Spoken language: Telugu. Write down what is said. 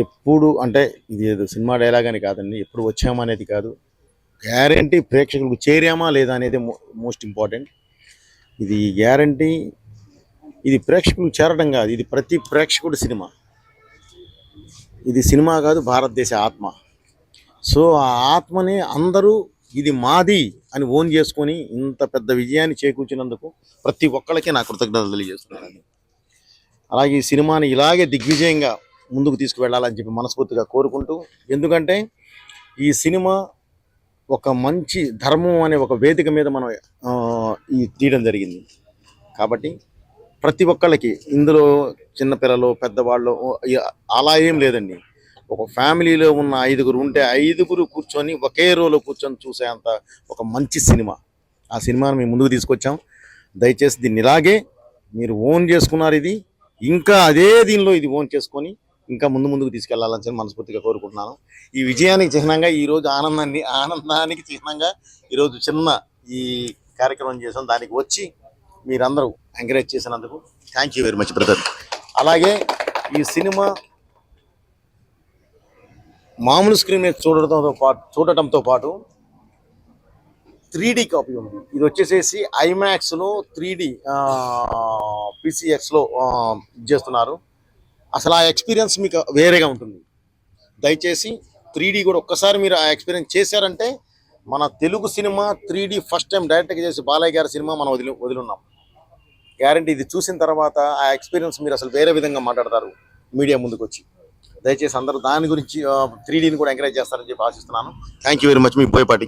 ఎప్పుడు అంటే ఇది ఏదో సినిమా డైలాగ్ అని కాదండి. ఎప్పుడు వచ్చామా అనేది కాదు. గ్యారంటీ ప్రేక్షకులకు చేరామా లేదా అనేది మోస్ట్ ఇంపార్టెంట్. ఇది గ్యారంటీ. ఇది ప్రేక్షకులకు చేరడం కాదు. ఇది ప్రతి ప్రేక్షకుడి సినిమా. ఇది సినిమా కాదు, భారతదేశ ఆత్మ. సో ఆ ఆత్మని అందరూ ఇది మాది అని ఓన్ చేసుకొని ఇంత పెద్ద విజయాన్ని చేకూర్చినందుకు ప్రతి ఒక్కళ్ళకి నా కృతజ్ఞతలు తెలియజేస్తున్నానండి. అలాగే ఈ సినిమాని ఇలాగే దిగ్విజయంగా ముందుకు తీసుకువెళ్ళాలని చెప్పి మనస్ఫూర్తిగా కోరుకుంటూ, ఎందుకంటే ఈ సినిమా ఒక మంచి ధర్మం అనే ఒక వేదిక మీద మనం ఈ తీయడం జరిగింది. కాబట్టి ప్రతి ఒక్కళ్ళకి ఇందులో చిన్నపిల్లలు పెద్దవాళ్ళు అలా ఏం లేదండి. ఒక ఫ్యామిలీలో ఉన్న 5గురు ఉంటే 5గురు కూర్చొని ఒకే రోలో కూర్చొని చూసేంత ఒక మంచి సినిమా. ఆ సినిమాను మేము ముందుకు తీసుకొచ్చాం. దయచేసి దీన్ని ఇలాగే మీరు ఓన్ చేసుకున్నారు. ఇది ఇంకా అదే దీనిలో ఇది ఓన్ చేసుకొని ఇంకా ముందుకు తీసుకెళ్లాలని చెప్పి మనస్ఫూర్తిగా కోరుకుంటున్నాను. ఈ విజయానికి చిహ్నంగా ఈరోజు ఆనందానికి చిహ్నంగా ఈరోజు చిన్న ఈ కార్యక్రమం చేసాం. దానికి వచ్చి మీరందరూ ఎంకరేజ్ చేసినందుకు thank you very much brother. అలాగే ఈ సినిమా మామూలు స్క్రీన్ మీద చూడటంతో పాటు 3D కాపీ ఉంది. ఇది వచ్చేసేసి ఐమాక్స్లో 3D PCXలో చేస్తున్నారు. అసలు ఆ ఎక్స్పీరియన్స్ మీకు వేరేగా ఉంటుంది. దయచేసి 3D కూడా ఒక్కసారి మీరు ఆ ఎక్స్పీరియన్స్ చేశారంటే, మన Telugu cinema 3D first time డైరెక్ట్గా చేసి బాలయ్య గారి సినిమా మనం వదిలిన్నాం. గ్యారంటీ ఇది చూసిన తర్వాత ఆ ఎక్స్పీరియన్స్ మీరు అసలు వేరే విధంగా మాట్లాడతారు మీడియా ముందుకు వచ్చి. దయచేసి అందరూ దాని గురించి 3Dని కూడా ఎంకరేజ్ చేస్తారని చెప్పి ఆశిస్తున్నాను. Thank you very much. Me Boyapati.